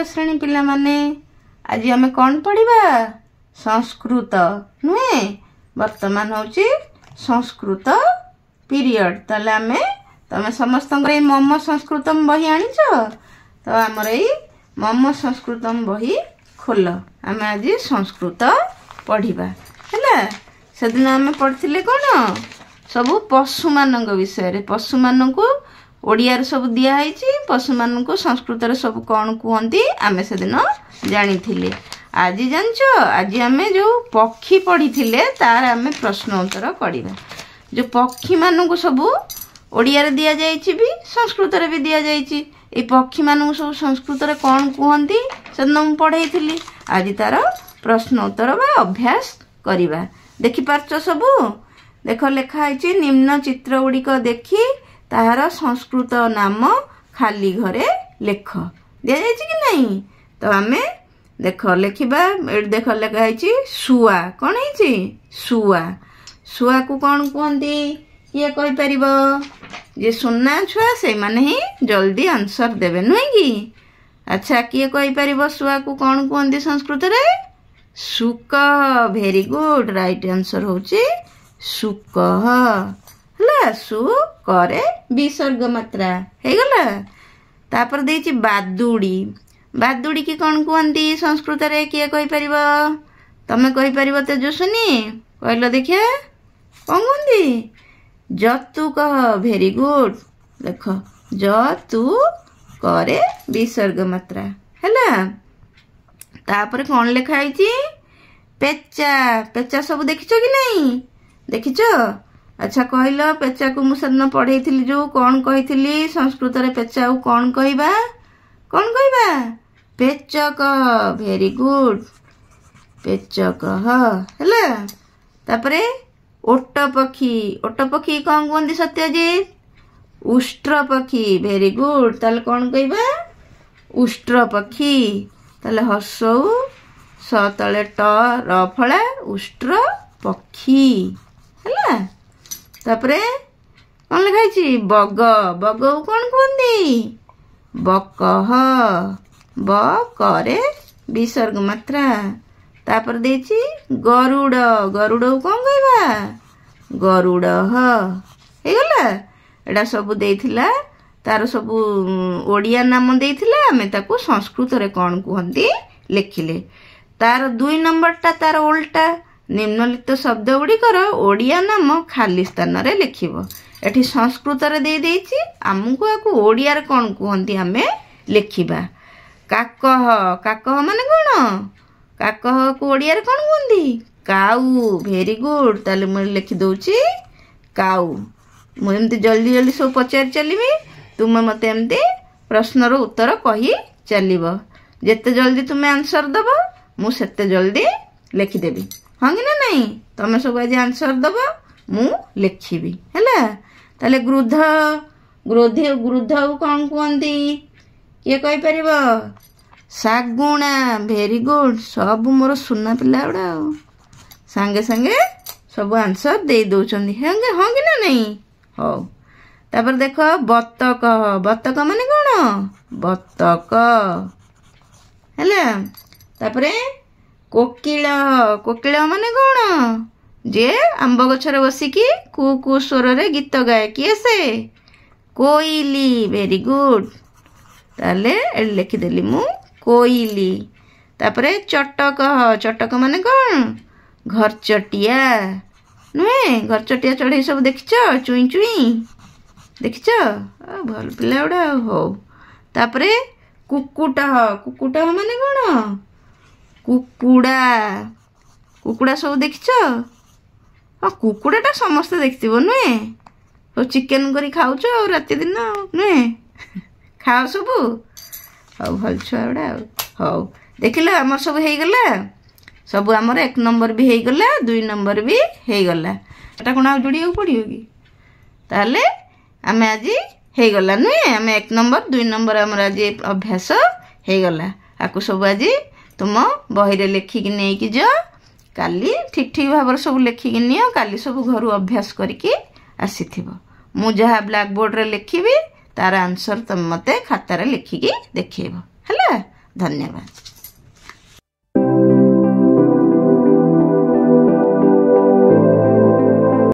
तृतीय श्रेणी पिला माने आज आमे कौन पढ़िबा संस्कृत नुहे वर्तमान होची संस्कृत पीरियड ताले आमे तमे समस्त मम संस्कृतम बही आनिछ तो आमर ए मम संस्कृतम बही खोल आमे आज संस्कृत पढ़िबा हैला से दिन आमे पढ़थिले कोन सबु पशु मानक विषय रे पशु मानक ओडिया रे सब दिया हैची पशु मानक संस्कृत रे सब कोन कहंती आमे से दिन जानि थिले आज जानछो आज आमे जो पक्षी पढ़ी थिले तार आमे प्रश्न उत्तर करिबा जो पक्षी मानक सब ओडिया रे दिया जायछि भी संस्कृत रे भी दिया जायछि ए पक्षी मानक सब संस्कृत रे कोन कहंती से दिन पढ़ाई थिली आज तार प्रश्न उत्तर बा अभ्यास करिबा देखि पारछो सब देख लेखा है निम्न चित्र गुड़िक देखी तार संस्कृत नाम खाली घरे लेख दि जाए कि नहीं तो आमे देख लेखिबा देख लेखा है शुआ कौन है शुआ शुआ को कौन कहती किए कहि परिबो जे सुन्ना छुआ से माने ही जल्दी आंसर देबे नुहे कि अच्छा किए कहि परिबो शुआ को कौन कहती संस्कृत रे शुक वेरी गुड राइट आंसर होची शुक हला सु करे विसर्ग मात्रा हे गला तापर देछि बादुडी बादुडी की कोन कहंती संस्कृत रे किए कहि परिबो तमे कहि परिबो तेजस्विनी कहलो देखिया कोन कहंती जतु कह वेरी गुड देखो जतु करे विसर्ग मात्रा हला तापर कोन लिखा हैछि पेचा पेचा सब देखिछो कि नहीं देखिछो अच्छा कहलो पेचा को मु सदन पढ़ाई जो कौन कही संस्कृत रे पेचा कौन कहबा पेचक वेरी गुड पेचक हैला तापरे ओट पक्षी कौन कहंती सत्यजित उष्ट्र पक्षी वेरी गुड ताले कौन कहबा उष्ट्र पक्षी ताले हसौ स तले ट र फळा उष्ट्र पक्षी हैला तापरे कौन लिखाई बग बग कौन कहंती बकह बकरे विसर्ग मात्रा तापर देछि गरुड़ गरुड़ कौन कहबा गरुड़ हे गला एडा सब देथिला तार सब ओडिया नाम देथिला हमें ताको संस्कृत रे कौन कहंती लिखिले तार 2 नंबरटा तार उल्टा निम्नलिखित शब्द गुड़िकर ओडिया नाम खाली स्थान रे लिखिबो एठी संस्कृत रे दे देछि हमकु आकु ओडिया रे कोन कहंती हमें लिखिबा काकह काकह माने कोन काकह को ओडिया रे कोन कहंती काऊ वेरी गुड ताले म लिखि दोछि काऊ म एमती जल्दी जल्दी सब पचार चलीबी तुम मते एमती प्रश्न रो उत्तर कहि चलीबो जेते जल्दी तुमे आंसर दबो मु सेते जल्दी लिखि देबी हाँ कि ना नहीं तमें सब आज आंसर दब मु लिखिबी हैला ताले गृध गृध गृध कौन कहंती किए कहि परिबो सागुणा वेरी गुड सब मोर सुना पिला उडा संगे संगे सब आंसर दे दोचंदी हेंगे हाँ कि ना नहीं हो तापर देखो बतक बतक माने कोन बतक हैला तापरे कोकिल कोकिल माने कोन जे आंब गछरे बसिकी कु कु स्वर रे गीत गाए किए से कोइली वेरी गुड ताले लिखि देली मु कोइली तापरे चटक चटक माने कोन घरचटिया नुहे घरचटिया चढ़े सब देखिछो चुई चुई देखिछो भल पिला उडा हो तापरे कुकुट कुकुट माने कोन कुकुड़ा कुकुड़ा सब देखिछ हाँ कुकुड़ाटा समस्ते देखिथिबो नुहे तो चिकेन करी खाउछ राति दिन नुहे खाओ सबू हौ भल छुआड़ा हौ देखिला आमर सब हेई गला सब आमर 1 नंबर भी हेई गला 2 नंबर भी हेई गला एटा कोन आ जोड़िया पड़ियो कि ताले आमे आज हेई गला नुहे आमे 1 नंबर 2 नंबर आमर आज अभ्यास हेई गला आकु सब आज तुम बही रे लेखिकी नहीं कि जो काली ठीक ठीक भाव सब लेखिकी नियो काली सब घर अभ्यास करके आसीथिबो मु जहा ब्लैक बोर्ड रे लिखिबी तार आंसर तुम मते खाता रे लिखिकी देखिबो हला ଧନ୍ୟବାଦ।